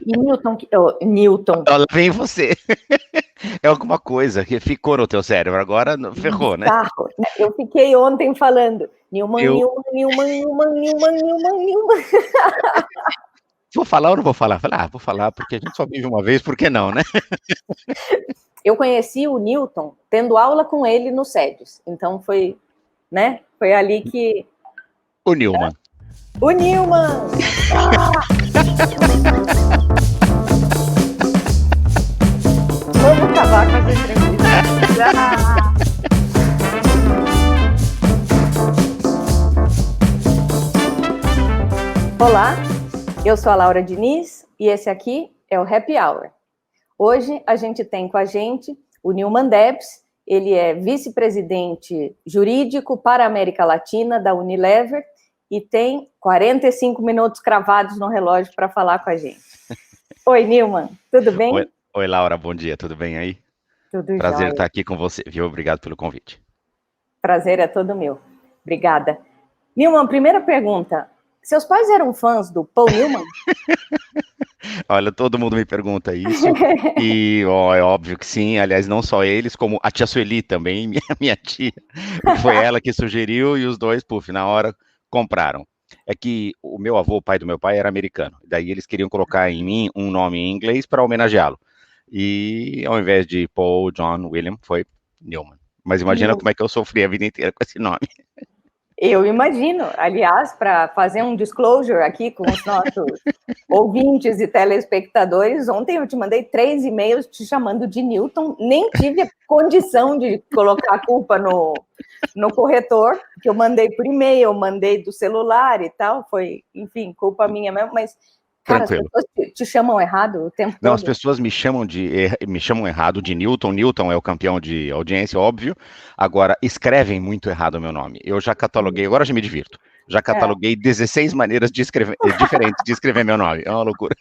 E Newton, Newton. Lá vem você. É alguma coisa que ficou no teu cérebro, agora ferrou, né? Eu fiquei ontem falando Newman. Vou falar ou não vou falar? Vou falar, porque a gente só vive uma vez, por que não, né? Eu conheci o Newton tendo aula com ele no SEDES, então foi, né? Foi ali que... O Newman. O Newman! Vamos acabar com essa entrevista. Olá, eu sou a Laura Diniz e esse aqui é o Happy Hour. Hoje a gente tem com a gente o Newman Debs, ele é vice-presidente jurídico para a América Latina da Unilever e tem 45 minutos cravados no relógio para falar com a gente. Oi, Newman, tudo bem? Oi, Laura, bom dia, tudo bem aí? Tudo Prazer jóia. estar aqui com você, viu? Obrigado pelo convite. Prazer é todo meu. Obrigada. Newman, primeira pergunta. Seus pais eram fãs do Paul Newman? Olha, todo mundo me pergunta isso, e é óbvio que sim, aliás, não só eles, como a tia Sueli também, minha tia, foi ela que sugeriu, e os dois, na hora, compraram. É que o meu avô, o pai do meu pai, era americano, daí eles queriam colocar em mim um nome em inglês para homenageá-lo, e ao invés de Paul, John, William, foi Newman. Mas imagina como é que eu sofri a vida inteira com esse nome. Eu imagino. Aliás, para fazer um disclosure aqui com os nossos ouvintes e telespectadores, ontem eu te mandei 3 e-mails te chamando de Newton, nem tive a condição de colocar a culpa no corretor, que eu mandei por e-mail, mandei do celular e tal, foi, enfim, culpa minha mesmo, mas... Cara, Tranquilo. as pessoas te chamam errado o tempo todo? Não, as pessoas me chamam errado de Newton. Newton é o campeão de audiência, óbvio. Agora, escrevem muito errado o meu nome. Eu já cataloguei, agora já me divirto. Já cataloguei 16 maneiras de escrever, diferentes de escrever meu nome. É uma loucura.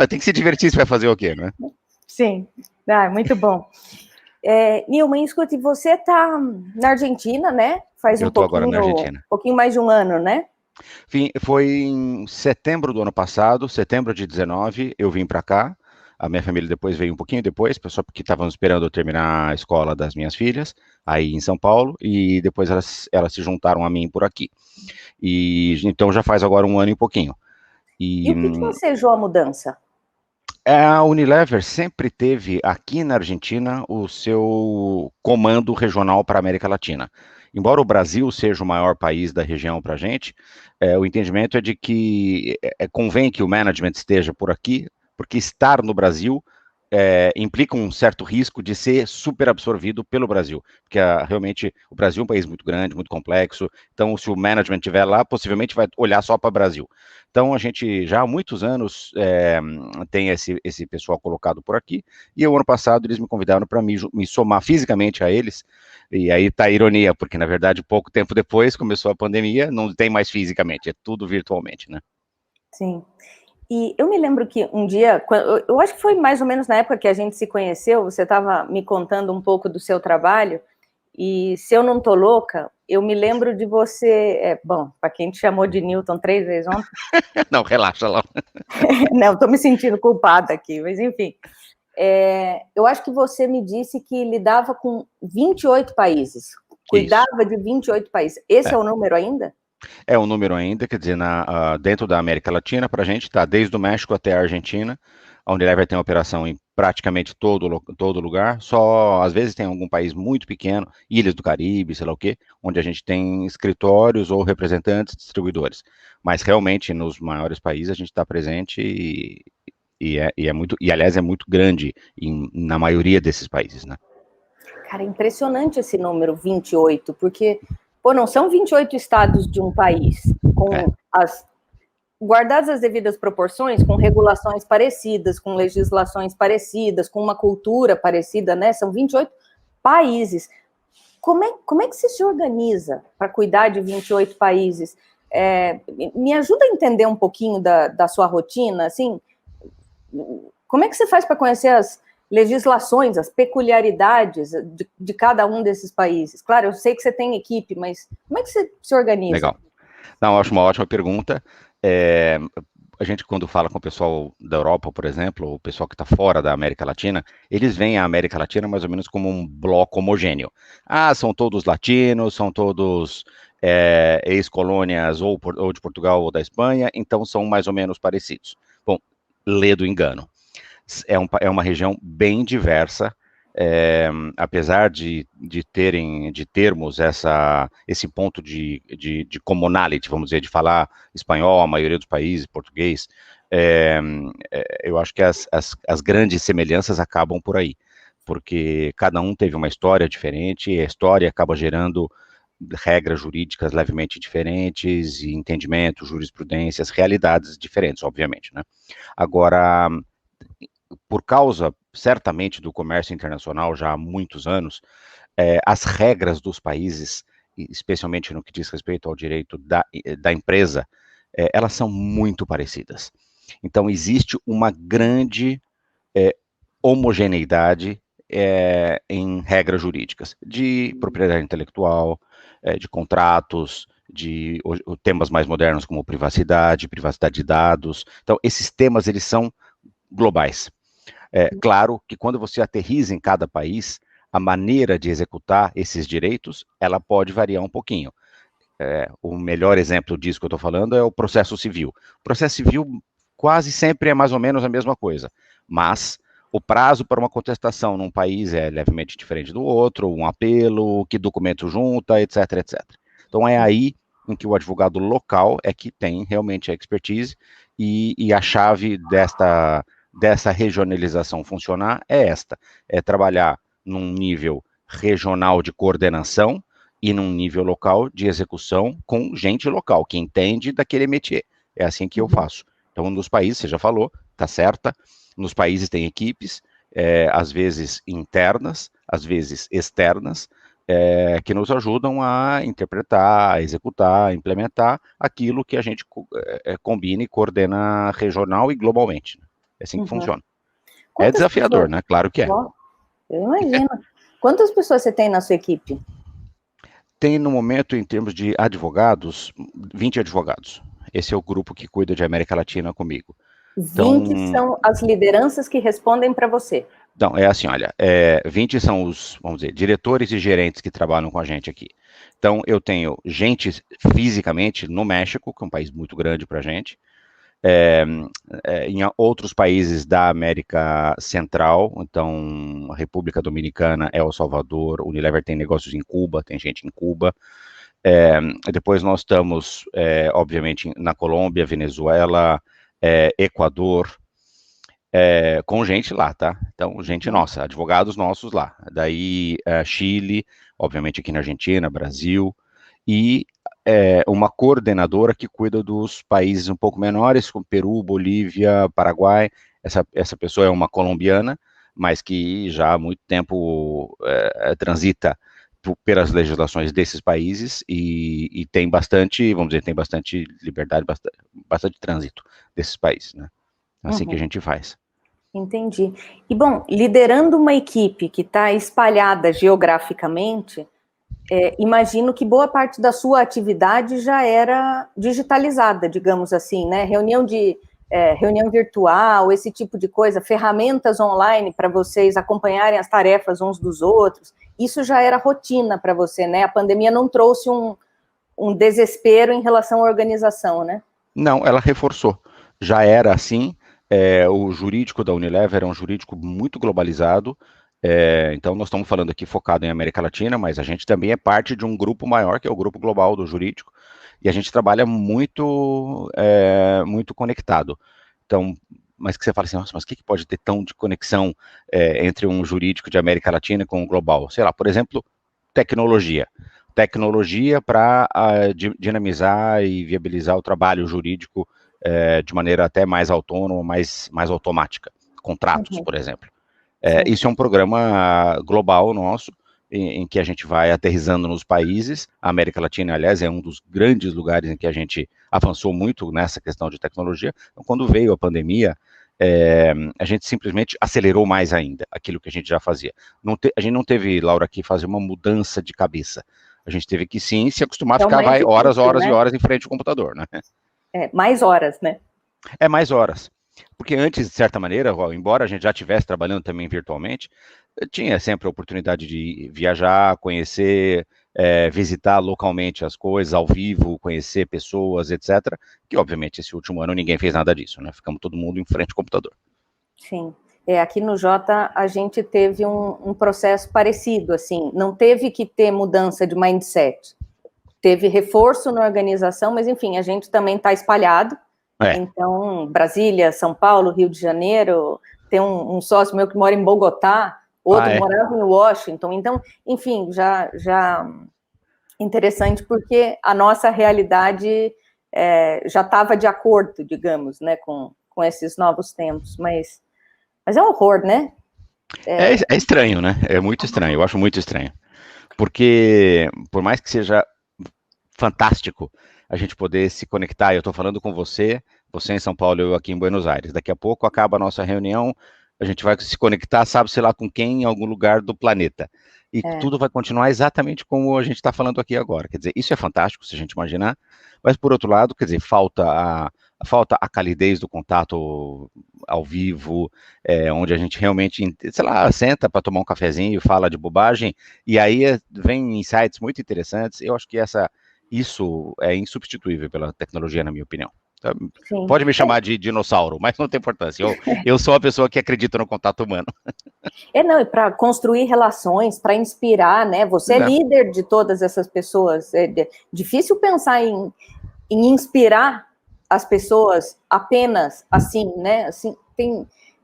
Tem que se divertir, você vai fazer o quê, né? Sim, muito bom. Nilman, escute, você está na Argentina, né? Faz Eu tô agora na Argentina. Um pouquinho mais de um ano, né? Foi em setembro do ano passado, setembro de 19, eu vim para cá. A minha família depois veio um pouquinho depois, só porque estavam esperando eu terminar a escola das minhas filhas, aí em São Paulo, e depois elas se juntaram a mim por aqui. E então já faz agora um ano e pouquinho. E o que ensejou a mudança? A Unilever sempre teve aqui na Argentina o seu comando regional para a América Latina. Embora o Brasil seja o maior país da região para a gente, o entendimento é de que convém que o management esteja por aqui, porque estar no Brasil implica um certo risco de ser super absorvido pelo Brasil, porque realmente o Brasil é um país muito grande, muito complexo, então se o management estiver lá, possivelmente vai olhar só para o Brasil. Então a gente já há muitos anos tem esse pessoal colocado por aqui, e o ano passado eles me convidaram para me somar fisicamente a eles, e aí está a ironia, porque na verdade pouco tempo depois começou a pandemia, não tem mais fisicamente, é tudo virtualmente, né? Sim. E eu me lembro que um dia, eu acho que foi mais ou menos na época que a gente se conheceu, você estava me contando um pouco do seu trabalho, e se eu não tô louca, eu me lembro de você, bom, para quem te chamou de Newton 3 vezes ontem... Não, relaxa lá. Não, estou me sentindo culpada aqui, mas enfim. Eu acho que você me disse que lidava com 28 países, cuidava de 28 países. Esse é o número ainda? É o número ainda, quer dizer, dentro da América Latina, para a gente, está desde o México até a Argentina. A Unilever tem operação em praticamente todo lugar, só às vezes tem algum país muito pequeno, Ilhas do Caribe, sei lá o quê, onde a gente tem escritórios ou representantes, distribuidores. Mas realmente, nos maiores países, a gente está presente e, aliás, é muito grande na maioria desses países, né? Cara, é impressionante esse número 28, porque... Pô, não são 28 estados de um país, guardadas as devidas proporções, com regulações parecidas, com legislações parecidas, com uma cultura parecida, né? São 28 países. Como é que você se organiza para cuidar de 28 países? Me ajuda a entender um pouquinho da sua rotina, assim? Como é que você faz para conhecer as legislações, as peculiaridades de cada um desses países? Claro, eu sei que você tem equipe, mas como é que você se organiza? Legal. Não, acho uma ótima pergunta. a gente quando fala com o pessoal da Europa, por exemplo, o pessoal que está fora da América Latina, eles veem a América Latina mais ou menos como um bloco homogêneo. Ah, são todos latinos, são todos ex-colônias ou de Portugal ou da Espanha, então são mais ou menos parecidos. Bom, lê do engano. É uma região bem diversa, apesar de termos esse ponto de commonality, vamos dizer, de falar espanhol, a maioria dos países, português, eu acho que as grandes semelhanças acabam por aí, porque cada um teve uma história diferente, e a história acaba gerando regras jurídicas levemente diferentes, e entendimento, jurisprudências, realidades diferentes, obviamente, né? Agora, por causa, certamente, do comércio internacional já há muitos anos, as regras dos países, especialmente no que diz respeito ao direito da empresa, elas são muito parecidas. Então, existe uma grande homogeneidade em regras jurídicas, de propriedade intelectual, de contratos, de temas mais modernos como privacidade de dados. Então, esses temas, eles são globais. Claro que quando você aterriza em cada país, a maneira de executar esses direitos, ela pode variar um pouquinho. O melhor exemplo disso que eu estou falando é o processo civil. O processo civil quase sempre é mais ou menos a mesma coisa, mas o prazo para uma contestação num país é levemente diferente do outro, um apelo, que documento junta, etc, etc. Então é aí em que o advogado local é que tem realmente a expertise e a chave dessa regionalização funcionar é trabalhar num nível regional de coordenação e num nível local de execução com gente local, que entende daquele métier. É assim que eu faço. Então, nos países, você já falou, tá certa, nos países tem equipes, às vezes internas, às vezes externas, que nos ajudam a interpretar, a executar, a implementar aquilo que a gente combina e coordena regional e globalmente. É assim que funciona. É desafiador, né? Claro que é. Eu imagino. Quantas pessoas você tem na sua equipe? Tem, no momento, em termos de advogados, 20 advogados. Esse é o grupo que cuida de América Latina comigo. 20 são as lideranças que respondem para você? Então, é assim, olha, 20 são os, vamos dizer, diretores e gerentes que trabalham com a gente aqui. Então, eu tenho gente fisicamente no México, que é um país muito grande para a gente, em outros países da América Central, então a República Dominicana, El Salvador, Unilever tem negócios em Cuba, tem gente em Cuba. Depois nós estamos, obviamente, na Colômbia, Venezuela, Equador, com gente lá, tá? Então, gente nossa, advogados nossos lá. Daí, Chile, obviamente aqui na Argentina, Brasil, e uma coordenadora que cuida dos países um pouco menores, como Peru, Bolívia, Paraguai. Essa pessoa é uma colombiana, mas que já há muito tempo transita pelas legislações desses países e tem bastante, vamos dizer, tem bastante liberdade, bastante trânsito desses países, né? Assim que a gente faz. Entendi. E, bom, liderando uma equipe que está espalhada geograficamente, imagino que boa parte da sua atividade já era digitalizada, digamos assim, né? Reunião virtual, esse tipo de coisa, ferramentas online para vocês acompanharem as tarefas uns dos outros, isso já era rotina para você, né? A pandemia não trouxe um desespero em relação à organização, né? Não, ela reforçou. Já era assim, o jurídico da Unilever é um jurídico muito globalizado, então nós estamos falando aqui focado em América Latina, mas a gente também é parte de um grupo maior, que é o grupo global do jurídico, e a gente trabalha muito, muito conectado. Então, mas que você fala assim, nossa, mas o que pode ter tão de conexão entre um jurídico de América Latina com o global? Sei lá, por exemplo, tecnologia. Tecnologia para dinamizar e viabilizar o trabalho jurídico de maneira até mais autônoma, mais automática. Contratos, por exemplo. Isso é um programa global nosso, em que a gente vai aterrissando nos países. A América Latina, aliás, é um dos grandes lugares em que a gente avançou muito nessa questão de tecnologia. Então, quando veio a pandemia, a gente simplesmente acelerou mais ainda aquilo que a gente já fazia. A gente não teve, Laura, que fazer uma mudança de cabeça. A gente teve que sim se acostumar a ficar horas e horas em frente ao computador, né? Mais horas, né? É mais horas. Porque antes, de certa maneira, embora a gente já estivesse trabalhando também virtualmente, tinha sempre a oportunidade de viajar, conhecer, visitar localmente as coisas, ao vivo, conhecer pessoas, etc. Que, obviamente, esse último ano ninguém fez nada disso, né? Ficamos todo mundo em frente ao computador. Sim. Aqui no Jota a gente teve um processo parecido, assim, não teve que ter mudança de mindset, teve reforço na organização, mas enfim, a gente também está espalhado, então Brasília, São Paulo, Rio de Janeiro, tem um sócio meu que mora em Bogotá, outro morava em Washington, então, enfim, já interessante porque a nossa realidade já estava de acordo, digamos, né, com esses novos tempos, mas é um horror, né? É estranho, né? É muito estranho, eu acho muito estranho. Porque, por mais que seja fantástico a gente poder se conectar, eu estou falando com você em São Paulo, eu aqui em Buenos Aires. Daqui a pouco acaba a nossa reunião, a gente vai se conectar, sabe-se lá com quem, em algum lugar do planeta. E tudo vai continuar exatamente como a gente está falando aqui agora. Quer dizer, isso é fantástico, se a gente imaginar, mas por outro lado, quer dizer, falta a calidez do contato ao vivo, onde a gente realmente, sei lá, senta para tomar um cafezinho, fala de bobagem, e aí vem insights muito interessantes. Eu acho que isso é insubstituível pela tecnologia, na minha opinião. Sim. Pode me chamar de dinossauro, mas não tem importância. Eu sou a pessoa que acredita no contato humano. Não, e para construir relações, para inspirar, né? Você é líder de todas essas pessoas. É difícil pensar em inspirar as pessoas apenas assim, né? Assim,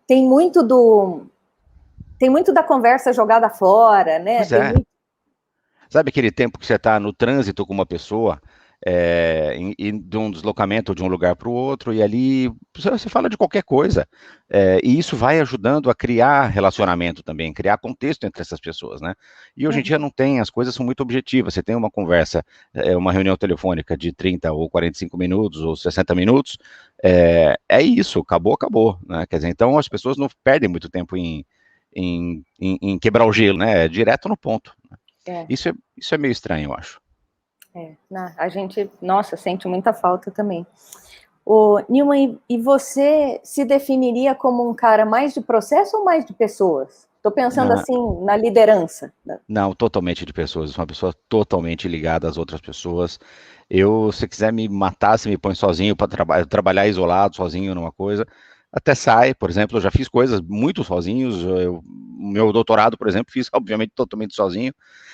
tem muito da conversa jogada fora, né? Sabe aquele tempo que você está no trânsito com uma pessoa, de um deslocamento de um lugar para o outro, e ali você fala de qualquer coisa, e isso vai ajudando a criar relacionamento também, criar contexto entre essas pessoas, né? E hoje em dia não tem, as coisas são muito objetivas, você tem uma conversa, uma reunião telefônica de 30 ou 45 minutos, ou 60 minutos, isso, acabou, né? Quer dizer, então as pessoas não perdem muito tempo em quebrar o gelo, né? É direto no ponto. Isso é meio estranho, eu acho. A gente, nossa, sente muita falta também. Nilman, e você se definiria como um cara mais de processo ou mais de pessoas? Estou pensando assim, na liderança. Não, totalmente de pessoas. Eu sou uma pessoa totalmente ligada às outras pessoas. Se quiser me matar, se me põe sozinho para trabalhar isolado, sozinho numa coisa, até sai. Por exemplo, eu já fiz coisas muito sozinhos. O meu doutorado, por exemplo, fiz obviamente totalmente sozinho,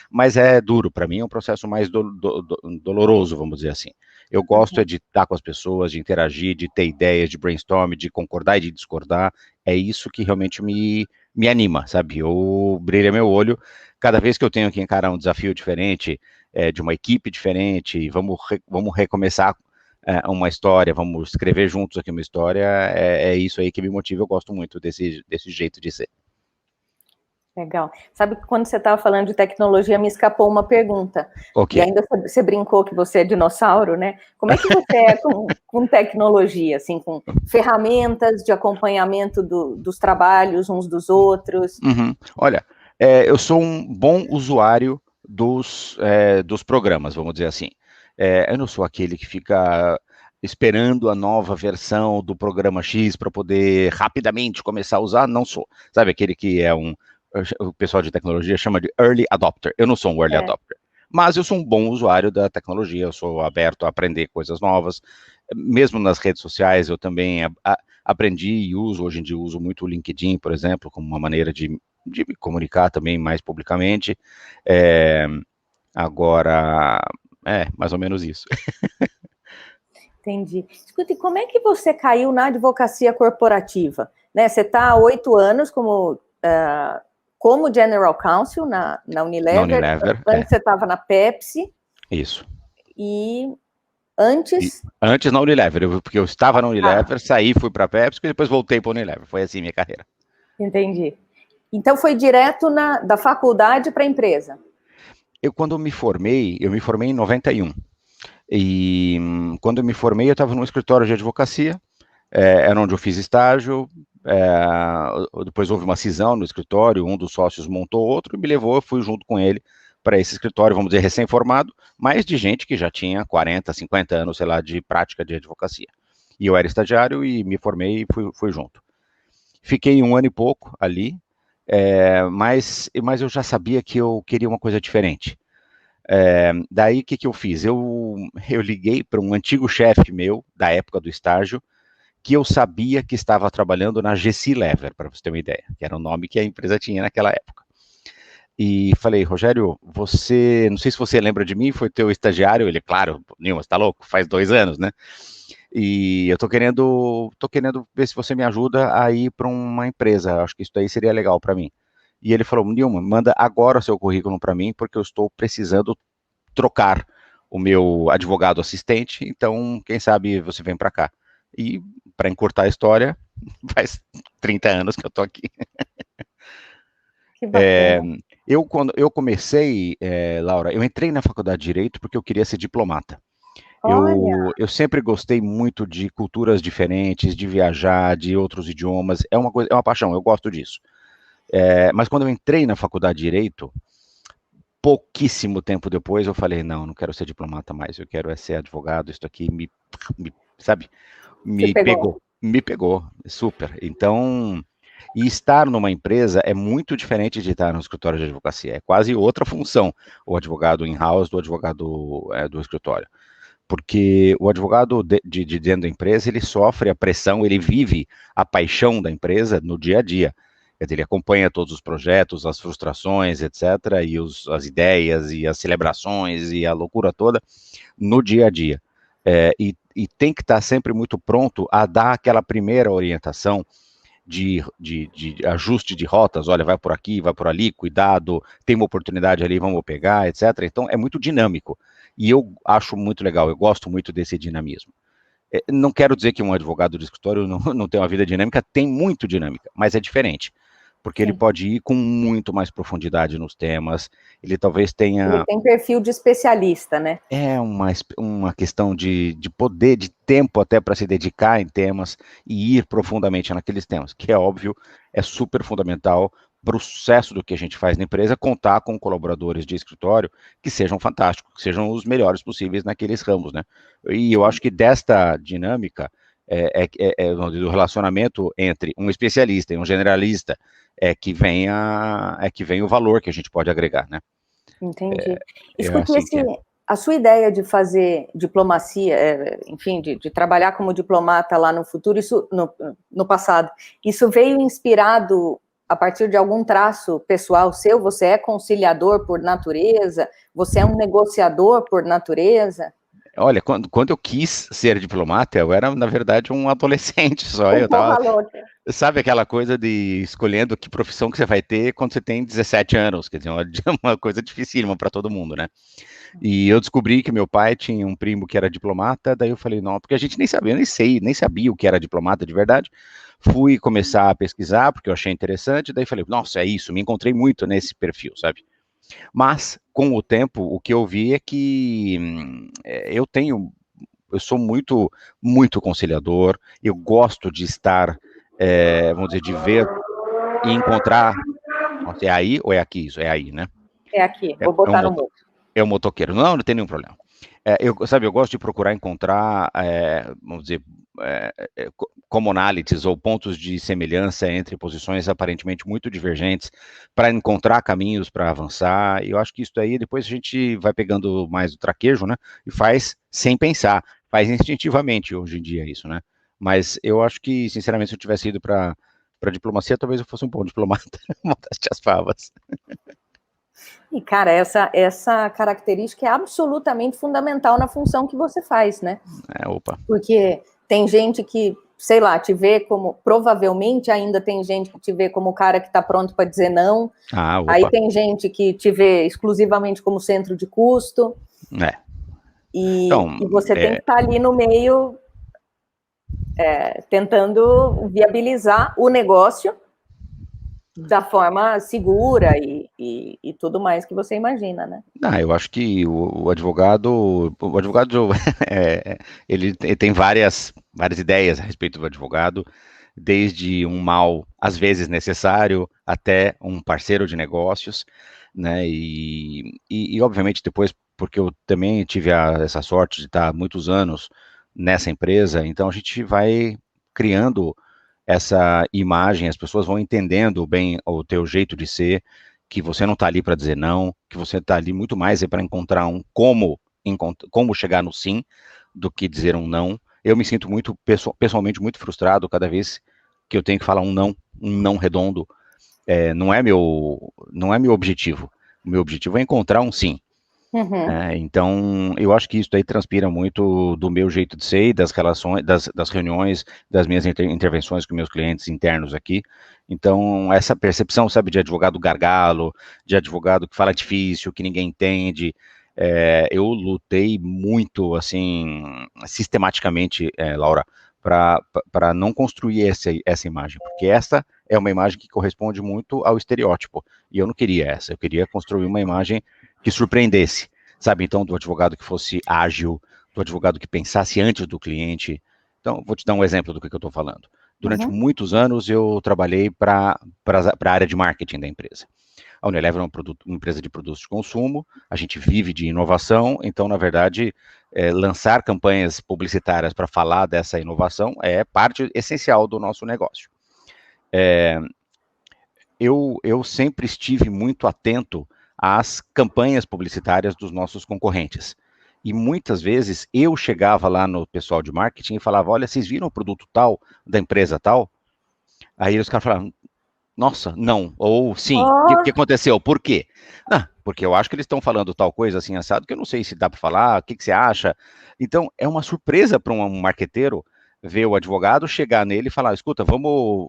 mas é duro para mim, é um processo mais doloroso, vamos dizer assim. Eu gosto de estar com as pessoas, de interagir, de ter ideias, de brainstorm, de concordar e de discordar. É isso que realmente me anima, sabe? Eu brilha meu olho cada vez que eu tenho que encarar um desafio diferente, de uma equipe diferente, vamos recomeçar uma história, vamos escrever juntos aqui uma história, é isso aí que me motiva, eu gosto muito desse jeito de ser. Legal. Sabe que quando você estava falando de tecnologia, me escapou uma pergunta. Okay. E ainda você brincou que você é dinossauro, né? Como é que você é com tecnologia, assim, com ferramentas de acompanhamento dos trabalhos uns dos outros? Olha, eu sou um bom usuário dos programas, vamos dizer assim. Eu não sou aquele que fica esperando a nova versão do programa X para poder rapidamente começar a usar, não sou. Sabe aquele que o pessoal de tecnologia chama de early adopter. Eu não sou um early adopter, mas eu sou um bom usuário da tecnologia, eu sou aberto a aprender coisas novas. Mesmo nas redes sociais, eu também aprendi e uso, hoje em dia uso muito o LinkedIn, por exemplo, como uma maneira de me comunicar também mais publicamente. Agora, mais ou menos isso. Entendi. Escute, como é que você caiu na advocacia corporativa? Né, você está há 8 anos como General Counsel na Unilever. Antes você estava na Pepsi. Isso. E antes... Antes na Unilever, porque eu estava na Unilever, saí, fui para a Pepsi e depois voltei para a Unilever. Foi assim minha carreira. Entendi. Então foi direto da faculdade para a empresa? Quando eu me formei em 91. E quando eu me formei, eu estava num escritório de advocacia, era onde eu fiz estágio, depois houve uma cisão no escritório, um dos sócios montou outro e me levou, eu fui junto com ele para esse escritório, vamos dizer, recém-formado, mas de gente que já tinha 40, 50 anos, sei lá, de prática de advocacia. E eu era estagiário e me formei e fui junto. Fiquei 1 ano e pouco ali, mas eu já sabia que eu queria uma coisa diferente. Daí, o que que eu fiz? Eu liguei para um antigo chefe meu, da época do estágio, que eu sabia que estava trabalhando na GC Lever, para você ter uma ideia, que era o nome que a empresa tinha naquela época. E falei, Rogério, você, não sei se você lembra de mim, foi teu estagiário? Ele, claro, Nilma, você tá louco? Faz 2 anos, né? E eu tô querendo ver se você me ajuda a ir para uma empresa, acho que isso aí seria legal para mim. E ele falou, Nilma, manda agora o seu currículo para mim, porque eu estou precisando trocar o meu advogado assistente, então, quem sabe você vem para cá. E, para encurtar a história, faz 30 anos que eu tô aqui. Que bacana. Quando eu comecei, Laura, eu entrei na faculdade de Direito porque eu queria ser diplomata. Olha, Eu sempre gostei muito de culturas diferentes, de viajar, de outros idiomas, é uma coisa, é uma paixão, eu gosto disso. Mas quando eu entrei na faculdade de Direito, pouquíssimo tempo depois eu falei, não, não quero ser diplomata mais, eu quero ser advogado, isso aqui sabe, te pegou. me pegou, super. Então, e estar numa empresa é muito diferente de estar no escritório de advocacia, é quase outra função, o advogado in-house do advogado do escritório. Porque o advogado de dentro da empresa, ele sofre a pressão, ele vive a paixão da empresa no dia a dia. Quer dizer, ele acompanha todos os projetos, as frustrações, etc., e as ideias, e as celebrações, e a loucura toda, no dia a dia. E tem que estar sempre muito pronto a dar aquela primeira orientação de ajuste de rotas, olha, vai por aqui, vai por ali, cuidado, tem uma oportunidade ali, vamos pegar, etc. Então, é muito dinâmico. E eu acho muito legal, eu gosto muito desse dinamismo. Não quero dizer que um advogado de escritório não tem uma vida dinâmica, tem muito dinâmica, mas é diferente. Porque ele Sim. pode ir com muito mais profundidade nos temas, ele talvez Ele tenha tem perfil de especialista, né? uma questão de poder, de tempo até para se dedicar em temas e ir profundamente naqueles temas, que é óbvio, é super fundamental para o sucesso do que a gente faz na empresa, contar com colaboradores de escritório que sejam fantásticos, que sejam os melhores possíveis naqueles ramos, né? E eu acho que desta dinâmica, do relacionamento entre um especialista e um generalista, é que vem o valor que a gente pode agregar, né? Entendi. É Escute, assim que é. a sua ideia de fazer diplomacia, enfim, de trabalhar como diplomata lá no futuro, isso no passado, isso veio inspirado a partir de algum traço pessoal seu? Você é conciliador por natureza? Você é um negociador por natureza? Olha, quando eu quis ser diplomata, eu era, na verdade, um adolescente só. Um Eu tava, porra louca. sabe aquela coisa de escolhendo que profissão que você vai ter quando você tem 17 anos, quer dizer, uma coisa dificílima para todo mundo, né? E eu descobri que meu pai tinha um primo que era diplomata, daí eu falei, não, porque a gente nem sabia, nem sabia o que era diplomata de verdade. Fui começar a pesquisar, porque eu achei interessante, daí falei, nossa, é isso, me encontrei muito nesse perfil, sabe? Mas, com o tempo, o que eu vi é que eu sou muito, muito conciliador, eu gosto de estar, vamos dizer, de ver e encontrar, nossa, é aí ou é aqui isso? É aí, né? É aqui, É, vou é um, botar no mudo. é um motoqueiro. Não, não tem nenhum problema. Sabe, eu gosto de procurar encontrar, vamos dizer, commonalities ou pontos de semelhança entre posições aparentemente muito divergentes para encontrar caminhos para avançar. E eu acho que isso aí depois a gente vai pegando mais o traquejo, né? E faz sem pensar, faz instintivamente hoje em dia isso, né? Mas eu acho que, sinceramente, se eu tivesse ido para diplomacia, talvez eu fosse um bom diplomata, montasse as favas. E, cara, essa característica é absolutamente fundamental na função que você faz, né? Opa. Porque tem gente que, sei lá, te vê como, provavelmente ainda tem gente que te vê como o cara que está pronto para dizer não. Aí Opa. tem gente que te vê exclusivamente como centro de custo. Então, E você tem que estar ali no meio, tentando viabilizar o negócio da forma segura e tudo mais que você imagina, né? eu acho que o advogado, ele tem várias ideias a respeito do advogado, desde um mal, às vezes necessário, até um parceiro de negócios, né? E obviamente depois, porque eu também tive essa sorte de estar muitos anos nessa empresa, então a gente vai criando essa imagem, as pessoas vão entendendo bem o teu jeito de ser, que você não está ali para dizer não, que você está ali muito mais para encontrar como chegar no sim, do que dizer um não. Eu me sinto muito, pessoalmente, muito frustrado cada vez que eu tenho que falar um não redondo. Não é meu objetivo. O meu objetivo é encontrar um sim. Então, eu acho que isso daí transpira muito do meu jeito de ser, das relações, das reuniões, das minhas intervenções com meus clientes internos aqui. Então, essa percepção, sabe, de advogado gargalo, de advogado que fala difícil, que ninguém entende, eu lutei muito, assim, sistematicamente, Laura, para não construir essa imagem, porque essa é uma imagem que corresponde muito ao estereótipo, e eu não queria essa, eu queria construir uma imagem que surpreendesse, sabe, então, do advogado que fosse ágil, do advogado que pensasse antes do cliente. Então, vou te dar um exemplo do que eu estou falando. Durante muitos anos, eu trabalhei para a área de marketing da empresa. A Unilever é uma empresa de produtos de consumo, a gente vive de inovação, então, na verdade, lançar campanhas publicitárias para falar dessa inovação é parte essencial do nosso negócio. Eu sempre estive muito atento às campanhas publicitárias dos nossos concorrentes. E muitas vezes eu chegava lá no pessoal de marketing e falava, olha, vocês viram o produto tal, da empresa tal? Aí os caras falavam, nossa, não, ou sim, o que aconteceu? Por quê? Porque eu acho que eles estão falando tal coisa assim, assado, que eu não sei se dá para falar, o que você acha? Então, é uma surpresa para um marqueteiro ver o advogado chegar nele e falar, escuta, vamos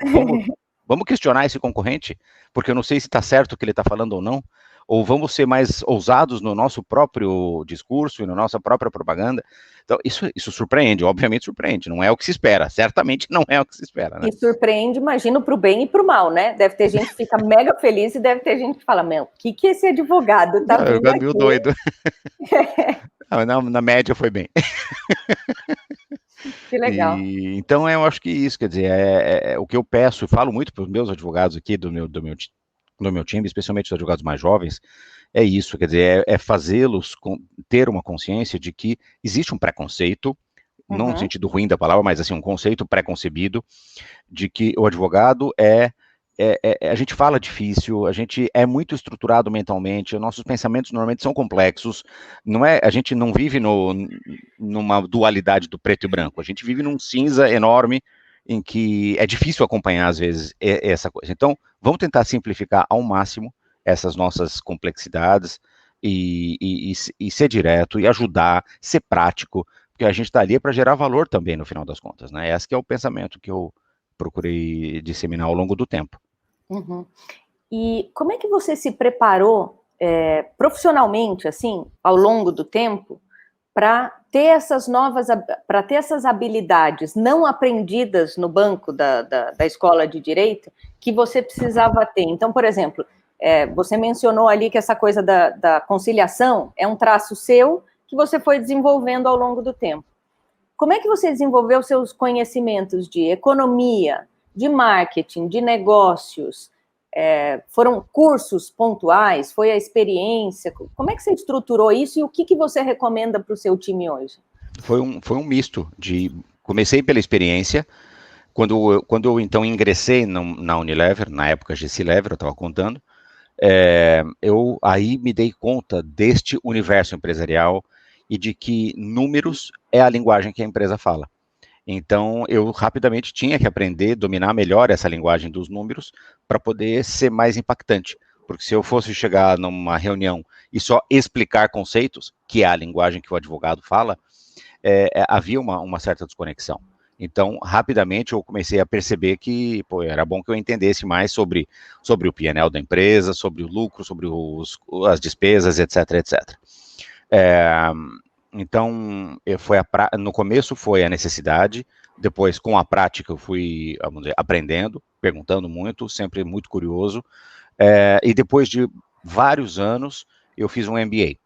questionar esse concorrente, porque eu não sei se está certo o que ele está falando ou não, ou vamos ser mais ousados no nosso próprio discurso e na nossa própria propaganda. Então, isso surpreende, obviamente surpreende, não é o que se espera, certamente não é o que se espera, né? E surpreende, imagino, para o bem e para o mal, né? Deve ter gente que fica mega feliz e deve ter gente que fala, meu, o que esse advogado está vindo aqui? Meio doido. Na média foi bem. Que legal. Então, eu acho que isso, quer dizer, é o que eu peço, e falo muito para os meus advogados aqui do meu time, especialmente os advogados mais jovens, é isso, quer dizer, é fazê-los ter uma consciência de que existe um preconceito, não no sentido ruim da palavra, mas assim, um conceito pré-concebido de que o advogado a gente fala difícil, a gente é muito estruturado mentalmente, nossos pensamentos normalmente são complexos, a gente não vive numa dualidade do preto e branco, a gente vive num cinza enorme em que é difícil acompanhar às vezes essa coisa. Então, vamos tentar simplificar ao máximo essas nossas complexidades e ser direto e ajudar, ser prático, porque a gente está ali para gerar valor também no final das contas, né? Esse que é o pensamento que eu procurei disseminar ao longo do tempo. E como é que você se preparou profissionalmente, assim, ao longo do tempo, para ter essas habilidades não aprendidas no banco da escola de direito que você precisava ter? Então, por exemplo, você mencionou ali que essa coisa da conciliação é um traço seu que você foi desenvolvendo ao longo do tempo. Como é que você desenvolveu seus conhecimentos de economia, de marketing, de negócios? Foram cursos pontuais? Foi a experiência? Como é que você estruturou isso e o que você recomenda para o seu time hoje? Foi um misto comecei pela experiência. Quando eu então ingressei na Unilever, na época GC Lever, eu estava contando, eu aí me dei conta deste universo empresarial e de que números é a linguagem que a empresa fala. Então, eu rapidamente tinha que aprender, dominar melhor essa linguagem dos números para poder ser mais impactante. Porque se eu fosse chegar numa reunião e só explicar conceitos, que é a linguagem que o advogado fala, havia uma certa desconexão. Então, rapidamente eu comecei a perceber que era bom que eu entendesse mais sobre o P&L da empresa, sobre o lucro, sobre as despesas, etc, etc. Então, no começo foi a necessidade, depois com a prática eu fui, vamos dizer, aprendendo, perguntando muito, sempre muito curioso, e depois de vários anos eu fiz um MBA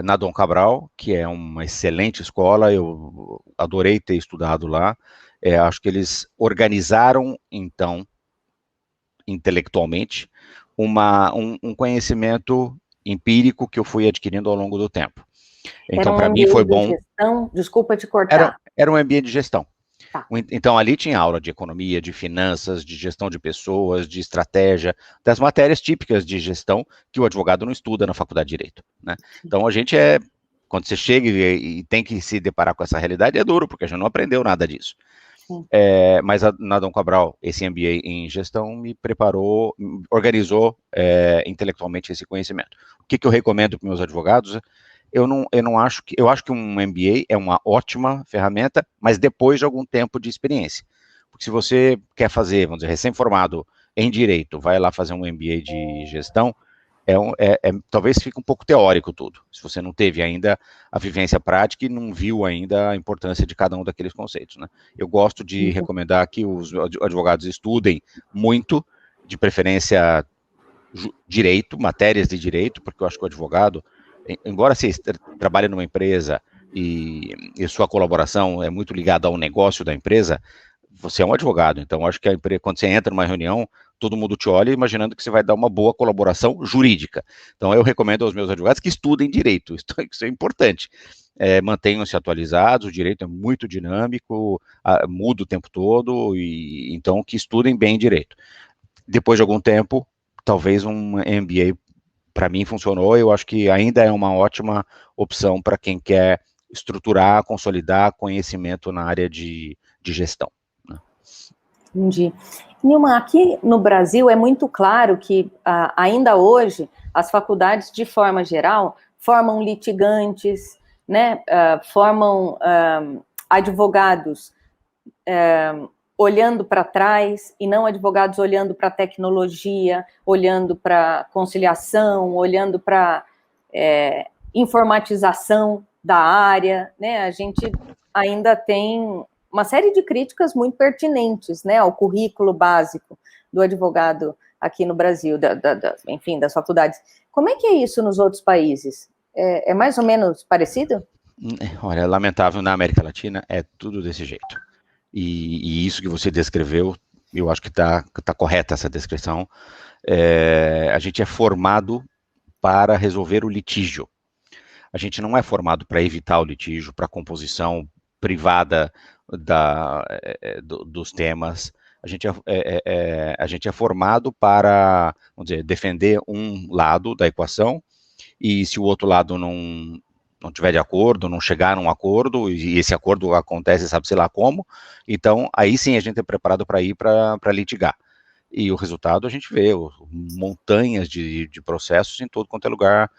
na Dom Cabral, que é uma excelente escola, eu adorei ter estudado lá, acho que eles organizaram, então, intelectualmente, um conhecimento empírico que eu fui adquirindo ao longo do tempo. Então, para mim foi bom. De gestão, desculpa te cortar. Era um MBA de gestão. Tá. Então, ali tinha aula de economia, de finanças, de gestão de pessoas, de estratégia, das matérias típicas de gestão que o advogado não estuda na faculdade de Direito, né? Então, a gente quando você chega e tem que se deparar com essa realidade, é duro, porque a gente não aprendeu nada disso. Mas na Dom Cabral, esse MBA em gestão me preparou, organizou intelectualmente esse conhecimento. O que eu recomendo para meus advogados? Eu acho que um MBA é uma ótima ferramenta, mas depois de algum tempo de experiência. Porque se você quer fazer, vamos dizer, recém-formado em Direito, vai lá fazer um MBA de gestão, talvez fique um pouco teórico tudo, se você não teve ainda a vivência prática e não viu ainda a importância de cada um daqueles conceitos, né? Eu gosto de recomendar que os advogados estudem muito, de preferência direito, matérias de direito, porque eu acho que o advogado, embora você trabalhe numa empresa e sua colaboração é muito ligada ao negócio da empresa, você é um advogado, então acho que quando você entra numa reunião, todo mundo te olha imaginando que você vai dar uma boa colaboração jurídica. Então eu recomendo aos meus advogados que estudem direito, isso é importante. Mantenham-se atualizados, o direito é muito dinâmico, muda o tempo todo, e então que estudem bem direito. Depois de algum tempo, talvez um MBA, para mim, funcionou, eu acho que ainda é uma ótima opção para quem quer estruturar, consolidar conhecimento na área de gestão. Né? Entendi. Nilman, aqui no Brasil é muito claro que ainda hoje as faculdades, de forma geral, formam litigantes, né, formam advogados olhando para trás e não advogados olhando para a tecnologia, olhando para conciliação, olhando para informatização da área, né? A gente ainda tem uma série de críticas muito pertinentes, né, ao currículo básico do advogado aqui no Brasil, enfim, das faculdades. Como é que é isso nos outros países? É mais ou menos parecido? Olha, lamentável, na América Latina é tudo desse jeito. E isso que você descreveu, eu acho que está correta essa descrição. A gente é formado para resolver o litígio. A gente não é formado para evitar o litígio, para a composição privada dos temas. A gente é formado para, vamos dizer, defender um lado da equação, e se o outro lado não tiver de acordo, não chegar num acordo, e esse acordo acontece, sabe-se lá como, então aí sim a gente é preparado para ir para litigar. E o resultado a gente vê, montanhas de processos em todo quanto é lugar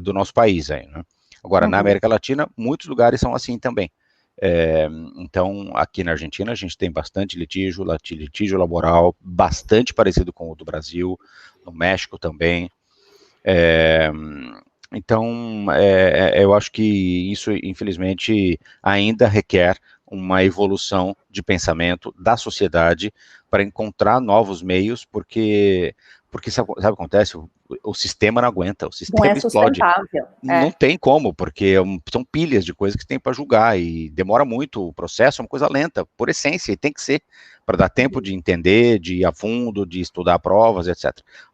do nosso país. Aí, né? Agora, na América Latina, muitos lugares são assim também. Então, aqui na Argentina, a gente tem bastante litígio laboral, bastante parecido com o do Brasil, no México também. Então, eu acho que isso, infelizmente, ainda requer uma evolução de pensamento da sociedade para encontrar novos meios, porque sabe o que acontece? O sistema não aguenta, o sistema explode. Não tem como, porque são pilhas de coisas que tem para julgar e demora muito. O processo é uma coisa lenta, por essência, e tem que ser, para dar tempo de entender, de ir a fundo, de estudar provas, etc.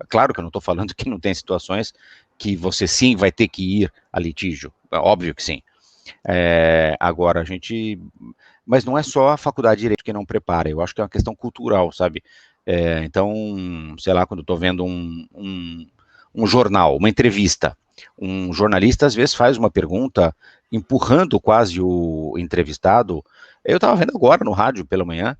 Claro que eu não estou falando que não tem situações que você sim vai ter que ir a litígio, óbvio que sim. Agora, a gente... Mas não é só a faculdade de Direito que não prepara, eu acho que é uma questão cultural, sabe? Então, sei lá, quando eu estou vendo um jornal, uma entrevista, um jornalista às vezes faz uma pergunta empurrando quase o entrevistado. Eu estava vendo agora no rádio pela manhã,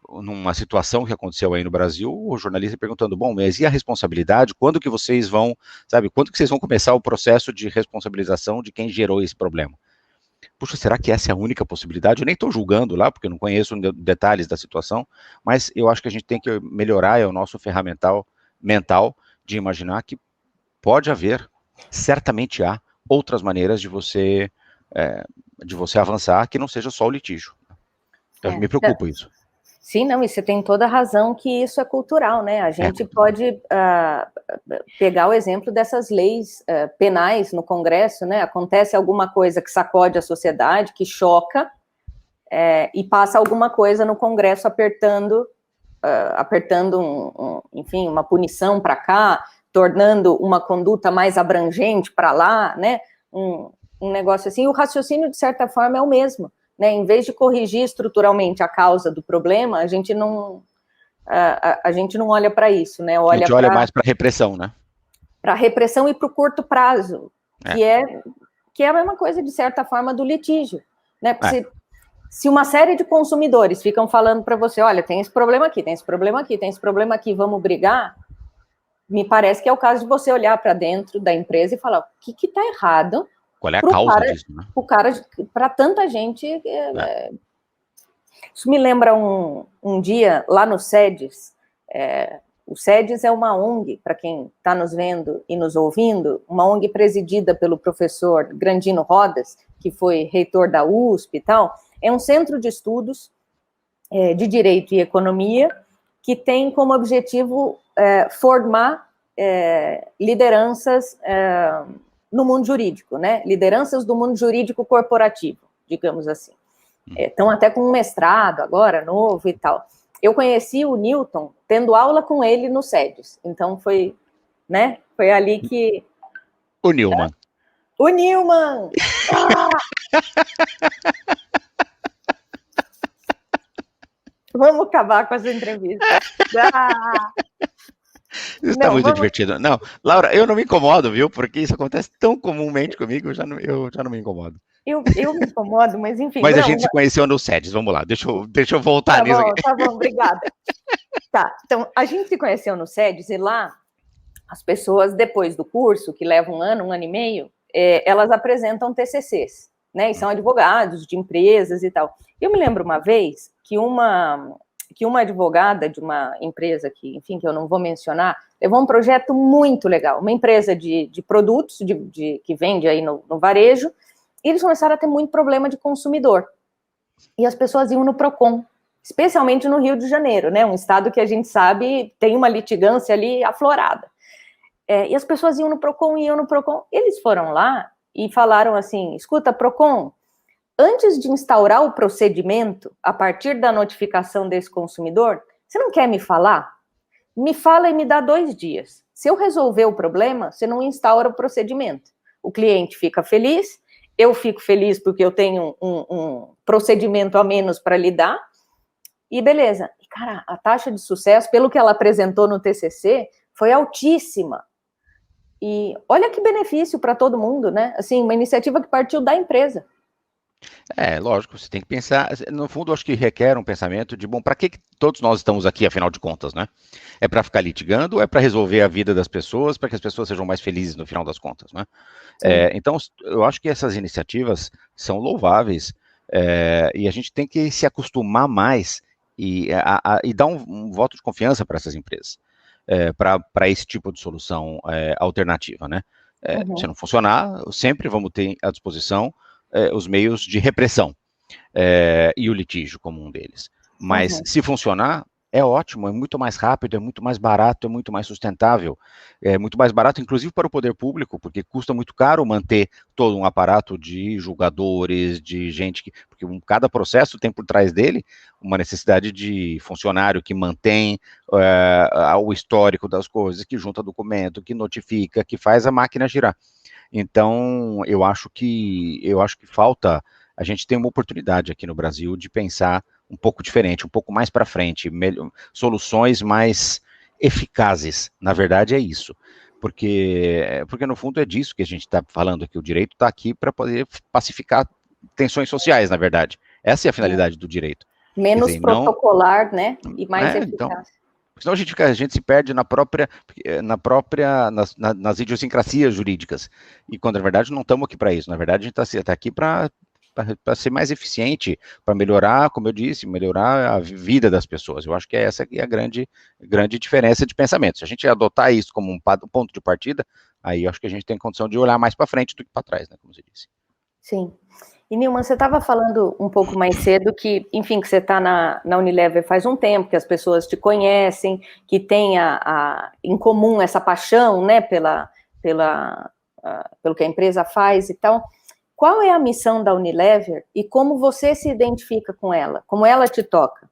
numa situação que aconteceu aí no Brasil, o jornalista perguntando, bom, mas e a responsabilidade? Quando que vocês vão, sabe, quando que vocês vão começar o processo de responsabilização de quem gerou esse problema? Puxa, será que essa é a única possibilidade? Eu nem estou julgando lá, porque eu não conheço detalhes da situação, mas eu acho que a gente tem que melhorar o nosso ferramental mental de imaginar que pode haver, certamente há, outras maneiras de você avançar que não seja só o litígio. Então, me preocupa isso. Sim, não, e você tem toda a razão que isso é cultural, né? A gente pode pegar o exemplo dessas leis penais no Congresso, né? Acontece alguma coisa que sacode a sociedade, que choca, e passa alguma coisa no Congresso apertando enfim, uma punição para cá, tornando uma conduta mais abrangente para lá, né? Um negócio assim. O raciocínio, de certa forma, é o mesmo, né? Em vez de corrigir estruturalmente a causa do problema, a gente não olha para isso, né? A gente olha mais para a repressão, né? Para a repressão e para o curto prazo, que é a mesma coisa, de certa forma, do litígio, né? Porque se uma série de consumidores ficam falando para você, olha, tem esse problema aqui, tem esse problema aqui, tem esse problema aqui, vamos brigar, me parece que é o caso de você olhar para dentro da empresa e falar, o que está errado? Qual é a causa disso, né? Para tanta gente... Isso me lembra um dia lá no SEDES. O SEDES é uma ONG, para quem está nos vendo e nos ouvindo, uma ONG presidida pelo professor Grandino Rodas, que foi reitor da USP e tal. É um centro de estudos de direito e economia que tem como objetivo formar lideranças no mundo jurídico, né? Lideranças do mundo jurídico corporativo, digamos assim. Estão até com um mestrado agora, novo e tal. Eu conheci o Newton tendo aula com ele no SEDES. Então foi, né? Foi ali que... O Newman. O Newman! Vamos acabar com essa entrevista. Isso está muito divertido. Não, Laura, eu não me incomodo, viu? Porque isso acontece tão comumente comigo, eu já não me incomodo. Eu me incomodo, mas enfim. Mas a gente se conheceu no SEDES, vamos lá, deixa eu voltar nisso aqui. Tá bom, obrigada. Tá, então, a gente se conheceu no SEDES e lá, as pessoas, depois do curso, que leva um ano e meio, elas apresentam TCCs, né, e são advogados de empresas e tal. Eu me lembro uma vez que uma advogada de uma empresa que, enfim, que eu não vou mencionar, levou um projeto muito legal, uma empresa de produtos que vende aí no varejo, e eles começaram a ter muito problema de consumidor. E as pessoas iam no PROCON, especialmente no Rio de Janeiro, né? Um estado que a gente sabe tem uma litigância ali aflorada. E as pessoas iam no PROCON. Eles foram lá e falaram assim, escuta, PROCON, antes de instaurar o procedimento, a partir da notificação desse consumidor, você não quer me falar? Me fala e me dá 2 dias. Se eu resolver o problema, você não instaura o procedimento. O cliente fica feliz, eu fico feliz porque eu tenho um procedimento a menos para lidar, e beleza. E, cara, a taxa de sucesso, pelo que ela apresentou no TCC, foi altíssima. E olha que benefício para todo mundo, né? Assim, uma iniciativa que partiu da empresa. Lógico, você tem que pensar, no fundo, acho que requer um pensamento de, bom, para que todos nós estamos aqui, afinal de contas, né? É para ficar litigando, é para resolver a vida das pessoas, para que as pessoas sejam mais felizes no final das contas, né? Então, eu acho que essas iniciativas são louváveis, e a gente tem que se acostumar mais e dar um voto de confiança para essas empresas, para esse tipo de solução alternativa, né? Se não funcionar, sempre vamos ter à disposição os meios de repressão e o litígio como um deles. Mas se funcionar, é ótimo, é muito mais rápido, é muito mais barato, é muito mais sustentável, é muito mais barato, inclusive para o poder público, porque custa muito caro manter todo um aparato de julgadores, de gente porque cada processo tem por trás dele uma necessidade de funcionário que mantém o histórico das coisas, que junta documento, que notifica, que faz a máquina girar. Então, eu acho que falta, a gente tem uma oportunidade aqui no Brasil de pensar um pouco diferente, um pouco mais para frente, soluções mais eficazes, na verdade é isso, porque no fundo é disso que a gente está falando aqui, o direito está aqui para poder pacificar tensões sociais, na verdade, essa é a finalidade do direito. Menos dizer, protocolar, não, né, e mais eficaz. Então, senão a gente se perde nas idiosincrasias jurídicas, e quando na verdade não estamos aqui para isso, na verdade a gente está aqui para ser mais eficiente, para melhorar, como eu disse, melhorar a vida das pessoas. Eu acho que essa é a grande diferença de pensamento. Se a gente adotar isso como um ponto de partida, aí eu acho que a gente tem condição de olhar mais para frente do que para trás, né, como você disse. Sim. E, Nilman, você estava falando um pouco mais cedo que, enfim, que você está na Unilever faz um tempo, que as pessoas te conhecem, que tem em comum essa paixão, né, pelo que a empresa faz e tal. Qual é a missão da Unilever e como você se identifica com ela? Como ela te toca?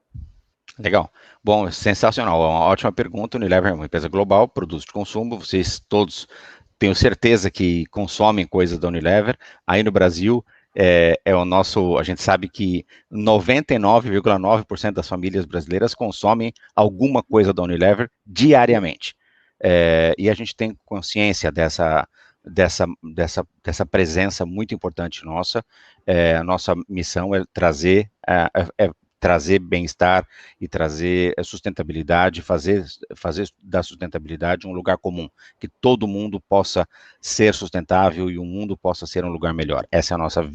Legal. Bom, sensacional. É uma ótima pergunta. Unilever é uma empresa global, produtos de consumo. Vocês todos, tenho certeza que consomem coisas da Unilever. Aí no Brasil, é o nosso. A gente sabe que 99,9% das famílias brasileiras consomem alguma coisa da Unilever diariamente. E a gente tem consciência dessa presença muito importante nossa. A nossa missão é trazer bem-estar e trazer sustentabilidade, fazer da sustentabilidade um lugar comum, que todo mundo possa ser sustentável e o mundo possa ser um lugar melhor. Essa é a nossa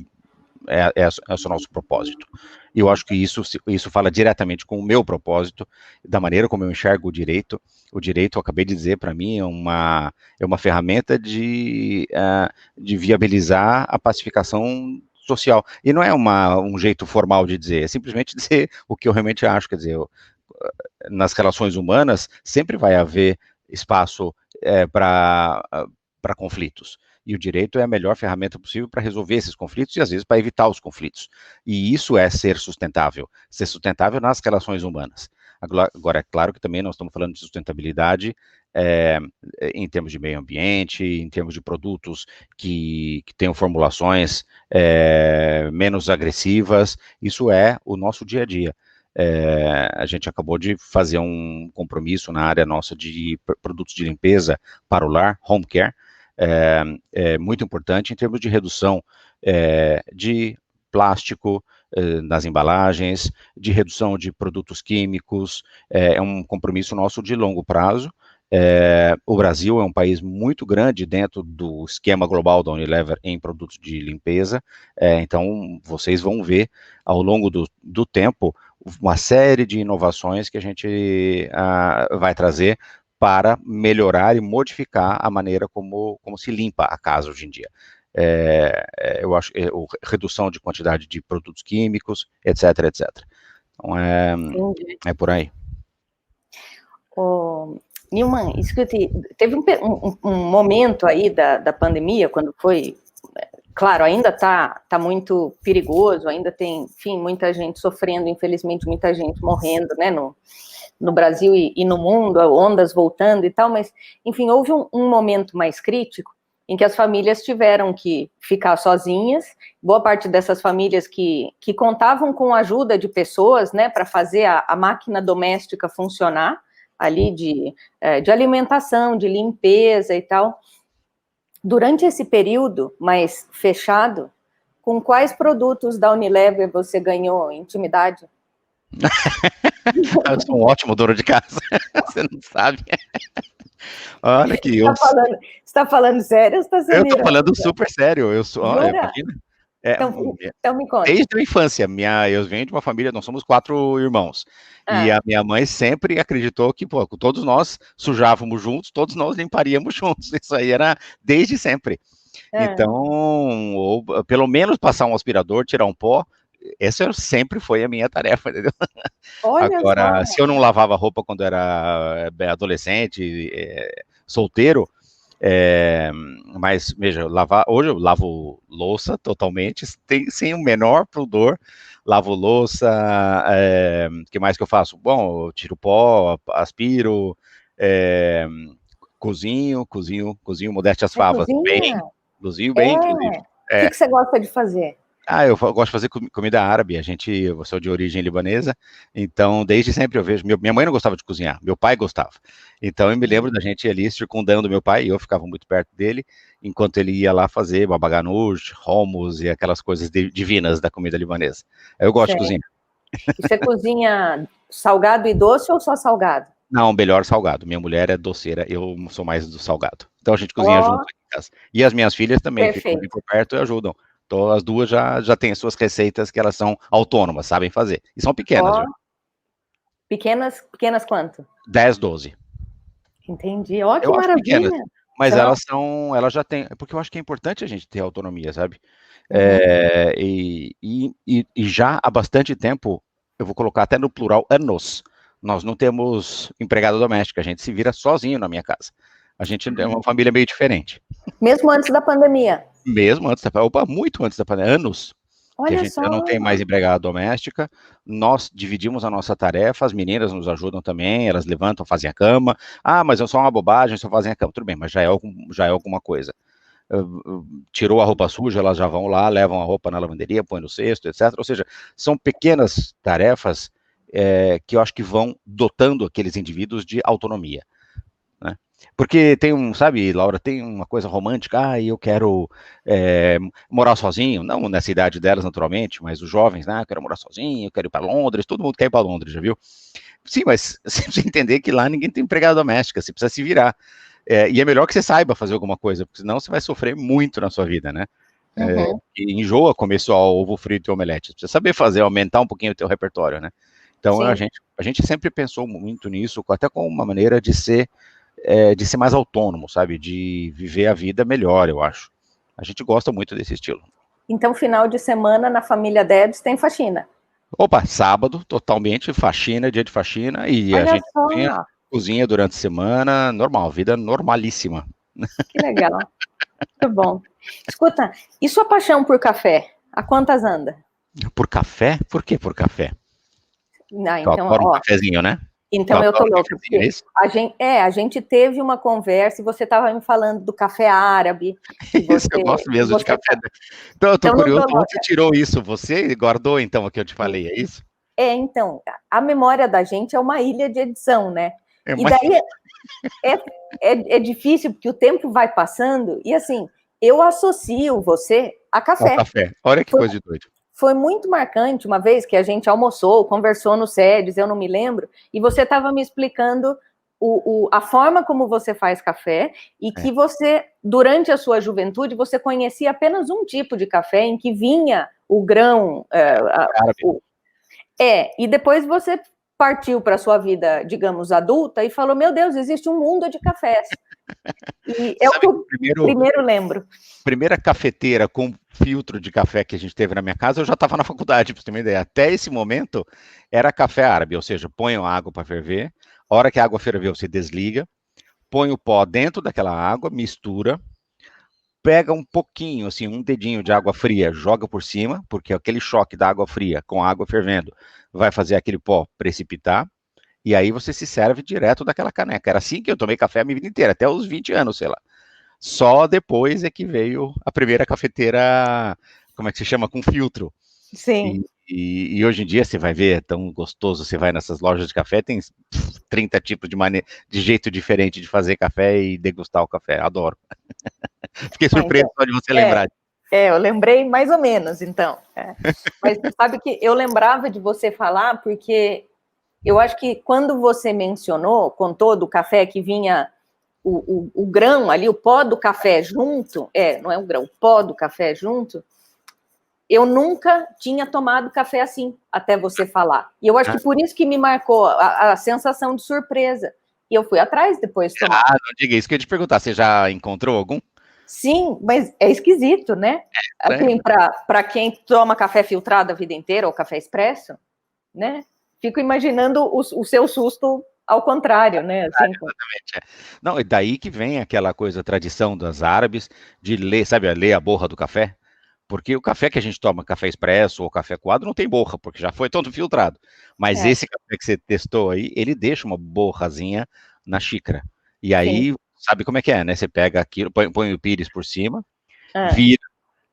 esse é o nosso propósito. E eu acho que isso fala diretamente com o meu propósito, da maneira como eu enxergo o direito. O direito, eu acabei de dizer, para mim, é uma ferramenta de viabilizar a pacificação social. E não é um jeito formal de dizer, é simplesmente dizer o que eu realmente acho. Quer dizer, nas relações humanas, sempre vai haver espaço para conflitos. E o direito é a melhor ferramenta possível para resolver esses conflitos e, às vezes, para evitar os conflitos. E isso é ser sustentável nas relações humanas. Agora, é claro que também nós estamos falando de sustentabilidade em termos de meio ambiente, em termos de produtos que tenham formulações menos agressivas. Isso é o nosso dia a dia. A gente acabou de fazer um compromisso na área nossa de produtos de limpeza para o lar, home care, muito importante em termos de redução de plástico nas embalagens, de redução de produtos químicos. É um compromisso nosso de longo prazo. O Brasil é um país muito grande dentro do esquema global da Unilever em produtos de limpeza, então vocês vão ver ao longo do tempo uma série de inovações que a gente vai trazer para melhorar e modificar a maneira como se limpa a casa hoje em dia. Eu acho redução de quantidade de produtos químicos, etc, etc. Então, é por aí. Nilman, teve um momento aí da pandemia, quando foi, claro, ainda está muito perigoso, ainda tem, enfim, muita gente sofrendo, infelizmente, muita gente morrendo, né, no Brasil e no mundo, ondas voltando e tal, mas, enfim, houve um momento mais crítico em que as famílias tiveram que ficar sozinhas, boa parte dessas famílias que contavam com a ajuda de pessoas, né, para fazer a máquina doméstica funcionar, ali de alimentação, de limpeza e tal. Durante esse período mais fechado, com quais produtos da Unilever você ganhou intimidade? Eu sou um ótimo dono de casa, você não sabe. Olha que Você está falando sério ou você está sendo irônico? Eu estou falando super sério. Eu sou, então me conta. Desde a infância, eu venho de uma família, nós somos 4 irmãos. E a minha mãe sempre acreditou que, pô, todos nós sujávamos juntos, todos nós limparíamos juntos. Isso aí era desde sempre. Então, ou pelo menos passar um aspirador, tirar um pó, essa sempre foi a minha tarefa, entendeu? Olha agora, só. Se eu não lavava roupa quando era adolescente, solteiro, mas veja, hoje eu lavo louça totalmente, sem o menor pudor, lavo louça, que mais que eu faço? Bom, eu tiro pó, aspiro, cozinho, modéstia às favas, cozinho bem, inclusive. O que você gosta de fazer? Eu gosto de fazer comida árabe. Eu sou de origem libanesa, então desde sempre eu vejo. Minha mãe não gostava de cozinhar, meu pai gostava. Então eu me lembro da gente ali circundando meu pai, e eu ficava muito perto dele, enquanto ele ia lá fazer baba ganoush, hummus e aquelas coisas divinas da comida libanesa. Eu gosto de cozinhar. E você cozinha salgado e doce ou só salgado? Não, melhor salgado. Minha mulher é doceira, eu sou mais do salgado. Então a gente cozinha junto aqui em casa. E as minhas filhas também ficam ali por perto e ajudam. Então, as duas já têm suas receitas que elas são autônomas, sabem fazer. E são pequenas. Pequenas quanto? 10, 12. Entendi. Ó, que maravilha. Pequenas, mas elas já têm, porque eu acho que é importante a gente ter autonomia, sabe? E já há bastante tempo, eu vou colocar até no plural, anos, nós não temos empregada doméstica, a gente se vira sozinho na minha casa. A gente é uma família meio diferente. Mesmo antes da pandemia? Mesmo antes muito antes da pandemia, anos. que a Olha gente só. já não tem mais empregada doméstica, nós dividimos a nossa tarefa, as meninas nos ajudam também, elas levantam, fazem a cama, mas é só uma bobagem, só fazem a cama, tudo bem, mas já é alguma coisa. Tirou a roupa suja, elas já vão lá, levam a roupa na lavanderia, põem no cesto, etc. Ou seja, são pequenas tarefas que eu acho que vão dotando aqueles indivíduos de autonomia, né? Porque sabe, Laura, tem uma coisa romântica, eu quero morar sozinho, não nessa idade delas, naturalmente, mas os jovens, eu quero morar sozinho, eu quero ir para Londres, todo mundo quer ir para Londres, já viu? Sim, mas você precisa entender que lá ninguém tem empregada doméstica, você precisa se virar. E é melhor que você saiba fazer alguma coisa, porque senão você vai sofrer muito na sua vida, né? E enjoa comer só ovo frito e omelete. Você precisa saber fazer, aumentar um pouquinho o teu repertório, né? Então a gente sempre pensou muito nisso, até como uma maneira de ser mais autônomo, sabe? De viver a vida melhor, eu acho. A gente gosta muito desse estilo. Então, final de semana na família Debs tem faxina. Opa, sábado, totalmente faxina, dia de faxina, e Olha a gente só. cozinha durante a semana, normal, vida normalíssima. Que legal. Muito bom. Escuta, e sua paixão por café? A quantas anda? Por café? Por que por café? Não, Eu então, adoro um cafezinho, né? Então eu tô louca, É porque isso? a gente teve uma conversa e você estava me falando do café árabe. Isso, eu gosto mesmo de café. Então, eu tô curioso, onde você tirou isso? Você guardou, então, o que eu te falei, é isso? Então, a memória da gente é uma ilha de edição, né? E Mas... daí é difícil, porque o tempo vai passando, e assim, eu associo você a café. Café. Olha que coisa de doido. Foi muito marcante uma vez que a gente almoçou, conversou no SEDES, eu não me lembro, e você estava me explicando a forma como você faz café e que você, durante a sua juventude, você conhecia apenas um tipo de café em que vinha o grão. E depois você partiu para a sua vida, digamos, adulta e falou, meu Deus, existe um mundo de cafés. E é o que eu primeiro lembro. Primeira cafeteira com filtro de café que a gente teve na minha casa, eu já estava na faculdade, para você ter uma ideia. Até esse momento, era café árabe, ou seja, põe a água para ferver, a hora que a água ferveu, você desliga, põe o pó dentro daquela água, mistura, pega um pouquinho, assim, um dedinho de água fria, joga por cima, porque aquele choque da água fria com a água fervendo vai fazer aquele pó precipitar, e aí você se serve direto daquela caneca. Era assim que eu tomei café a minha vida inteira, até os 20 anos, sei lá. Só depois é que veio a primeira cafeteira, como é que se chama? Com filtro. Sim. E hoje em dia você vai ver, é tão gostoso, você vai nessas lojas de café, tem 30 tipos de jeito diferente de fazer café e degustar o café. Adoro. Fiquei surpreso só de você lembrar. Eu lembrei mais ou menos, então. Mas você sabe que eu lembrava de você falar, porque eu acho que quando você mencionou, contou do café que vinha o grão ali, o pó do café junto, não é o grão, o pó do café junto, eu nunca tinha tomado café assim, até você falar. E eu acho que por isso que me marcou a sensação de surpresa. E eu fui atrás depois de tomar. Não diga isso que eu ia te perguntar, você já encontrou algum? Sim, mas é esquisito, né? Assim, para quem toma café filtrado a vida inteira, ou café expresso, né? Fico imaginando o seu susto ao contrário, né? Assim, exatamente. Não, e daí que vem aquela coisa, a tradição das árabes, de ler, sabe, ler a borra do café. Porque o café que a gente toma, café expresso ou café coado, não tem borra, porque já foi todo filtrado. Mas esse café que você testou aí, ele deixa uma borrazinha na xícara. E aí, sabe como é que é, né? Você pega aquilo, põe o pires por cima, vira,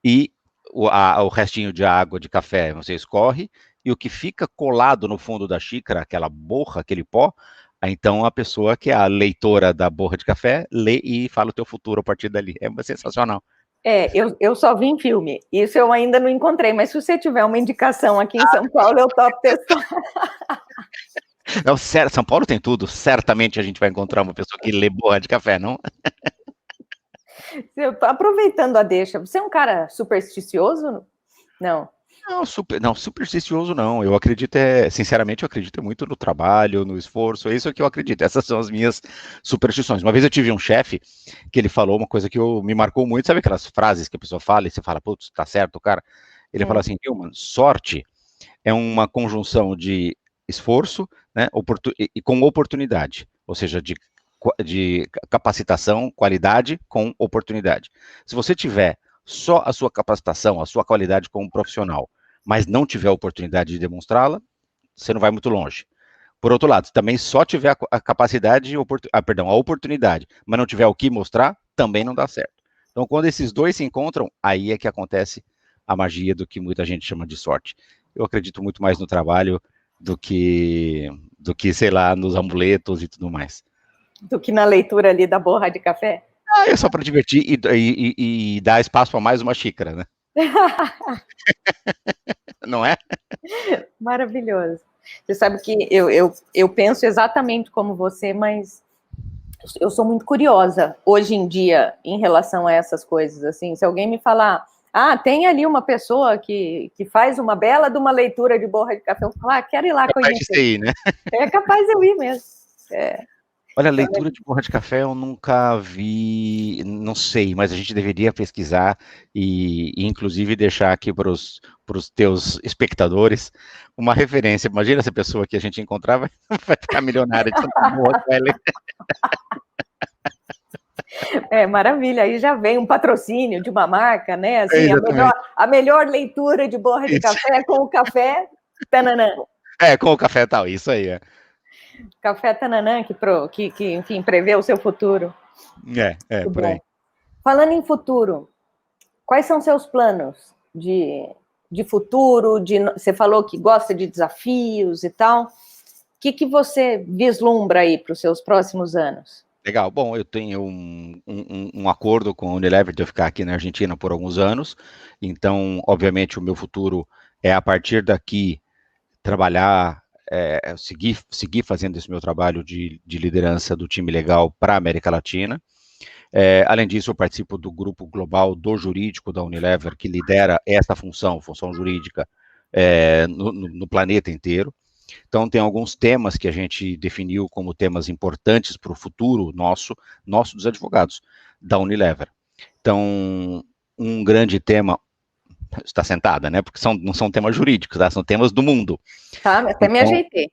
e o restinho de água de café você escorre, e o que fica colado no fundo da xícara, aquela borra, aquele pó, então a pessoa que é a leitora da borra de café, lê e fala o teu futuro a partir dali. É sensacional. Eu só vi em filme. Isso eu ainda não encontrei, mas se você tiver uma indicação aqui em São Paulo, eu topo testar. Não, São Paulo tem tudo. Certamente a gente vai encontrar uma pessoa que lê borra de café, não? Aproveitando a deixa, você é um cara supersticioso? Não. Não, supersticioso não. Eu acredito, sinceramente, eu acredito muito no trabalho, no esforço. É isso que eu acredito. Essas são as minhas superstições. Uma vez eu tive um chefe que ele falou uma coisa que me marcou muito. Sabe aquelas frases que a pessoa fala e você fala, putz, tá certo, cara? Ele fala assim, mano, sorte é uma conjunção de esforço, né, e com oportunidade. Ou seja, de capacitação, qualidade com oportunidade. Se você tiver só a sua capacitação, a sua qualidade como profissional, mas não tiver a oportunidade de demonstrá-la, você não vai muito longe. Por outro lado, se também só tiver a capacidade, a oportunidade, mas não tiver o que mostrar, também não dá certo. Então, quando esses dois se encontram, aí é que acontece a magia do que muita gente chama de sorte. Eu acredito muito mais no trabalho do que, sei lá, nos amuletos e tudo mais. Do que na leitura ali da borra de café? É só para divertir e dar espaço para mais uma xícara, né? Não é? Maravilhoso. Você sabe que eu penso exatamente como você, mas eu sou muito curiosa hoje em dia em relação a essas coisas. Assim, se alguém me falar, tem ali uma pessoa que faz uma bela de uma leitura de borra de café, eu vou falar, quero ir lá conhecer. Ir, né? É capaz de eu ir mesmo. Olha, leitura de borra de café eu nunca vi, não sei, mas a gente deveria pesquisar e inclusive deixar aqui para os teus espectadores uma referência. Imagina essa pessoa que a gente encontrar vai ficar milionária de tanta borra que vai ler. Maravilha, aí já vem um patrocínio de uma marca, né? Assim, a melhor leitura de borra de café com o café Tananã. Com o café tal, isso aí. Café Tananã, que enfim, prevê o seu futuro. Por aí. Falando em futuro, quais são seus planos de futuro? Você falou que gosta de desafios e tal. O que você vislumbra aí para os seus próximos anos? Legal. Bom, eu tenho um acordo com a Unilever de eu ficar aqui na Argentina por alguns anos. Então, obviamente, o meu futuro é, a partir daqui, trabalhar, seguir fazendo esse meu trabalho de liderança do time legal para a América Latina. Além disso, eu participo do grupo global do jurídico da Unilever, que lidera essa função jurídica, no planeta inteiro. Então, tem alguns temas que a gente definiu como temas importantes para o futuro nosso dos advogados da Unilever. Então, um grande tema, está sentada, né? Porque não são temas jurídicos, tá? São temas do mundo. Tá, até me ajeitei.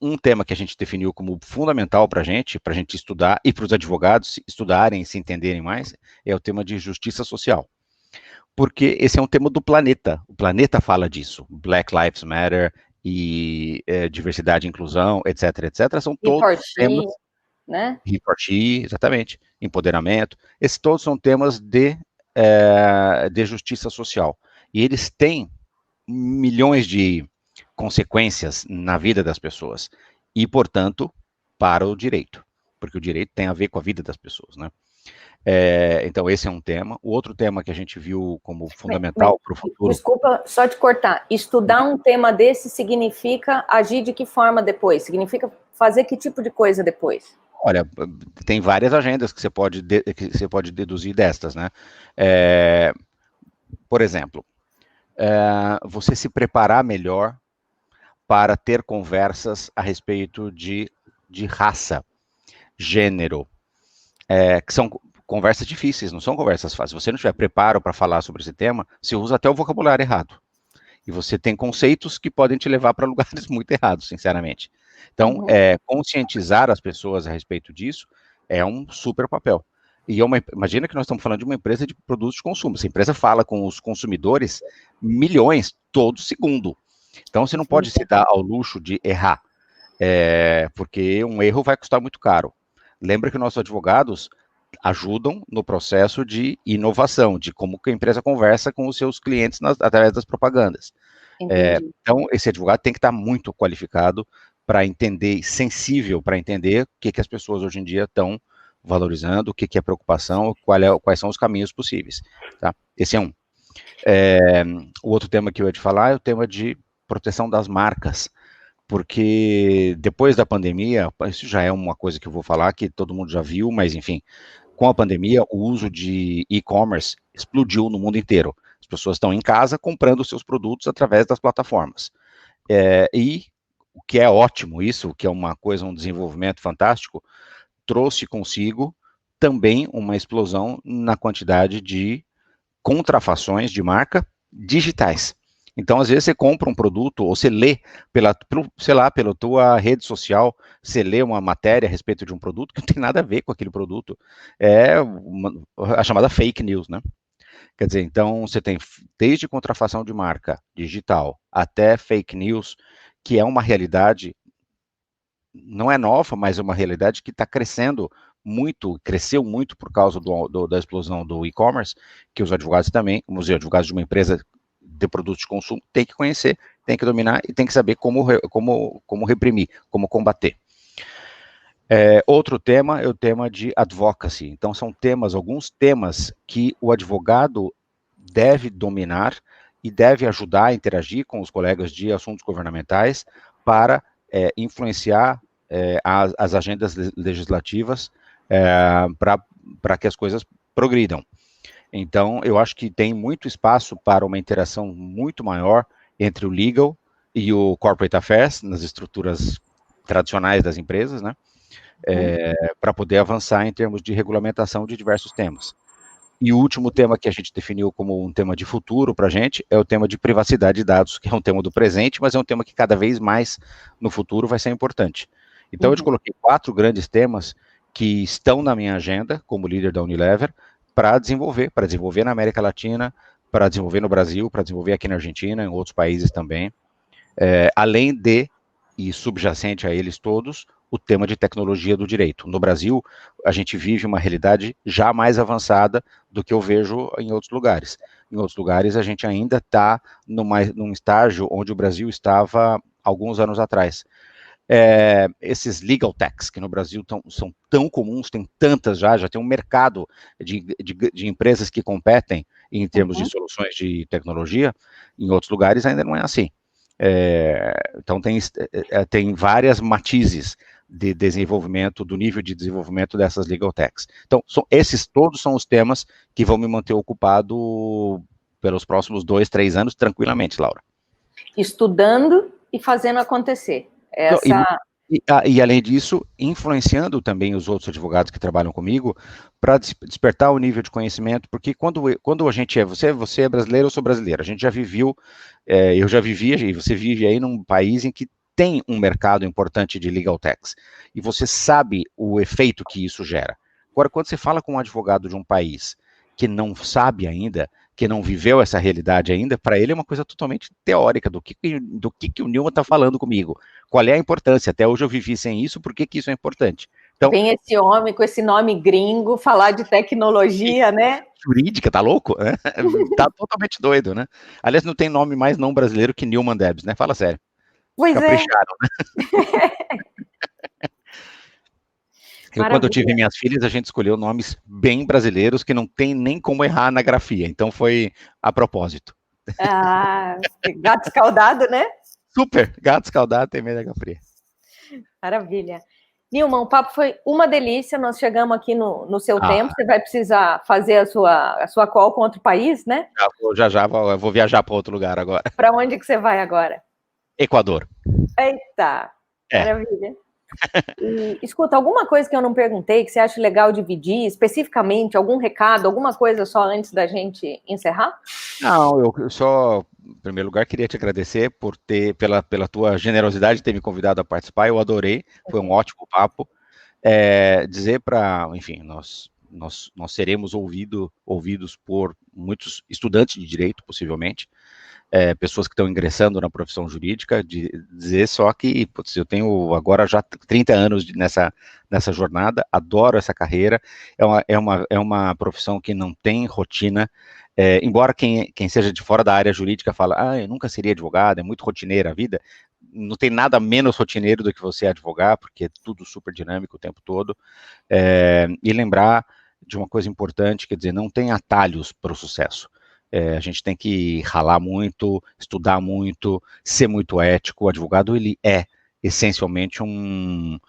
Um tema que a gente definiu como fundamental para a gente estudar e para os advogados estudarem e se entenderem mais, é o tema de justiça social. Porque esse é um tema do planeta. O planeta fala disso. Black Lives Matter e diversidade e inclusão, etc, são todos temas, né? Exatamente, empoderamento, esses todos são temas de justiça social, e eles têm milhões de consequências na vida das pessoas, e, portanto, para o direito, porque o direito tem a ver com a vida das pessoas, né? Então, esse é um tema. O outro tema que a gente viu como fundamental para o futuro... Desculpa só te cortar. Estudar um tema desse significa agir de que forma depois? Significa fazer que tipo de coisa depois? Olha, tem várias agendas que você pode deduzir destas, né? Por exemplo, você se preparar melhor para ter conversas a respeito de raça, gênero, que são conversas difíceis, não são conversas fáceis. Se você não tiver preparo para falar sobre esse tema, você usa até o vocabulário errado. E você tem conceitos que podem te levar para lugares muito errados, sinceramente. Então, conscientizar as pessoas a respeito disso é um super papel. E imagina que nós estamos falando de uma empresa de produtos de consumo. Essa empresa fala com os consumidores milhões todo segundo. Então, você não pode se dar ao luxo de errar, porque um erro vai custar muito caro. Lembra que nossos advogados ajudam no processo de inovação, de como que a empresa conversa com os seus clientes através das propagandas. Então, esse advogado tem que estar muito qualificado para entender, sensível para entender o que as pessoas hoje em dia estão valorizando, o que é preocupação, quais são os caminhos possíveis. Tá? Esse é um. O outro tema que eu ia te falar é o tema de proteção das marcas, porque depois da pandemia, isso já é uma coisa que eu vou falar, que todo mundo já viu, mas enfim, com a pandemia, o uso de e-commerce explodiu no mundo inteiro. As pessoas estão em casa comprando seus produtos através das plataformas. E o que é ótimo isso, que é uma coisa, um desenvolvimento fantástico, trouxe consigo também uma explosão na quantidade de contrafações de marca digitais. Então, às vezes, você compra um produto, ou você lê, pela tua rede social, você lê uma matéria a respeito de um produto que não tem nada a ver com aquele produto. É a chamada fake news, né? Quer dizer, então você tem desde contrafação de marca digital até fake news, que é uma realidade, não é nova, mas é uma realidade que está crescendo muito, cresceu muito por causa da explosão do e-commerce, que os advogados também, como os advogados de uma empresa de produtos de consumo, têm que conhecer, têm que dominar e têm que saber como reprimir, como combater. Outro tema é o tema de advocacy. Então, são alguns temas que o advogado deve dominar e deve ajudar a interagir com os colegas de assuntos governamentais para influenciar as agendas legislativas para que as coisas progridam. Então, eu acho que tem muito espaço para uma interação muito maior entre o legal e o corporate affairs, nas estruturas tradicionais das empresas, né? Para poder avançar em termos de regulamentação de diversos temas. E o último tema que a gente definiu como um tema de futuro para a gente é o tema de privacidade de dados, que é um tema do presente, mas é um tema que cada vez mais no futuro vai ser importante. Então, eu te coloquei 4 grandes temas que estão na minha agenda, como líder da Unilever, para desenvolver na América Latina, para desenvolver no Brasil, para desenvolver aqui na Argentina, em outros países também, além de, e subjacente a eles todos, o tema de tecnologia do direito. No Brasil, a gente vive uma realidade já mais avançada do que eu vejo em outros lugares. Em outros lugares, a gente ainda está num estágio onde o Brasil estava alguns anos atrás. Esses legal techs, que no Brasil são tão comuns, tem tantas já tem um mercado de empresas que competem em termos de soluções de tecnologia, em outros lugares ainda não é assim. Então tem várias matizes de desenvolvimento, do nível de desenvolvimento dessas legal techs. Então, esses todos são os temas que vão me manter ocupado pelos próximos 2, 3 anos, tranquilamente, Laura. Estudando e fazendo acontecer. E além disso, influenciando também os outros advogados que trabalham comigo para despertar o nível de conhecimento, porque quando a gente você é brasileiro, eu sou brasileiro, a gente já viveu, eu já vivia, e você vive aí num país em que tem um mercado importante de legal techs, e você sabe o efeito que isso gera. Agora, quando você fala com um advogado de um país que não sabe ainda, que não viveu essa realidade ainda, para ele é uma coisa totalmente teórica do que o Newman está falando comigo. Qual é a importância? Até hoje eu vivi sem isso, por que isso é importante? Então, vem esse homem com esse nome gringo falar de tecnologia, né? Jurídica, tá louco? Tá totalmente doido, né? Aliás, não tem nome mais não brasileiro que Newman Debs, né? Fala sério. Pois Capricharam, né? Quando eu tive minhas filhas, a gente escolheu nomes bem brasileiros que não tem nem como errar na grafia. Então foi a propósito. Gato escaldado, né? Super, gato escaldado tem medo da grafia. Maravilha. Newman, o papo foi uma delícia, nós chegamos aqui no seu tempo, você vai precisar fazer a sua call com outro país, né? Já vou viajar para outro lugar agora. Para onde que você vai agora? Equador. Eita, maravilha. E, escuta, alguma coisa que eu não perguntei, que você acha legal dividir, especificamente, algum recado, alguma coisa só antes da gente encerrar? Não, eu só, em primeiro lugar, queria te agradecer pela tua generosidade de ter me convidado a participar, eu adorei, foi um ótimo papo. Dizer enfim, nós seremos ouvidos por muitos estudantes de direito, possivelmente, pessoas que estão ingressando na profissão jurídica, dizer só que, putz, eu tenho agora já 30 anos nessa jornada, adoro essa carreira, é uma profissão que não tem rotina, embora quem seja de fora da área jurídica fala, eu nunca seria advogado, é muito rotineira a vida, não tem nada menos rotineiro do que você advogar, porque é tudo super dinâmico o tempo todo, e lembrar de uma coisa importante, quer dizer, não tem atalhos para o sucesso. A gente tem que ralar muito, estudar muito, ser muito ético. O advogado, ele é essencialmente um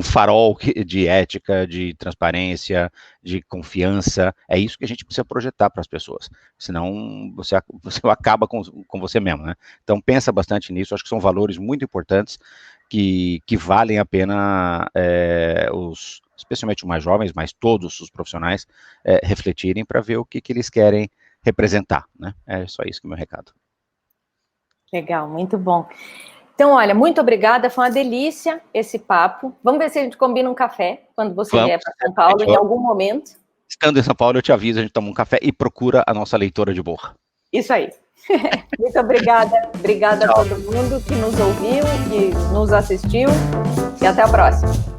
farol de ética, de transparência, de confiança. É isso que a gente precisa projetar para as pessoas. Senão você acaba com você mesmo, né? Então pensa bastante nisso. Acho que são valores muito importantes que valem a pena especialmente os mais jovens, mas todos os profissionais refletirem para ver o que eles querem representar, né? É só isso que é o meu recado. Legal, muito bom. Então, olha, muito obrigada, foi uma delícia esse papo. Vamos ver se a gente combina um café quando você vier para São Paulo, em algum momento. Estando em São Paulo, eu te aviso, a gente toma um café e procura a nossa leitora de borra. Isso aí. Muito obrigada. Obrigada a todo mundo que nos ouviu, que nos assistiu. E até a próxima.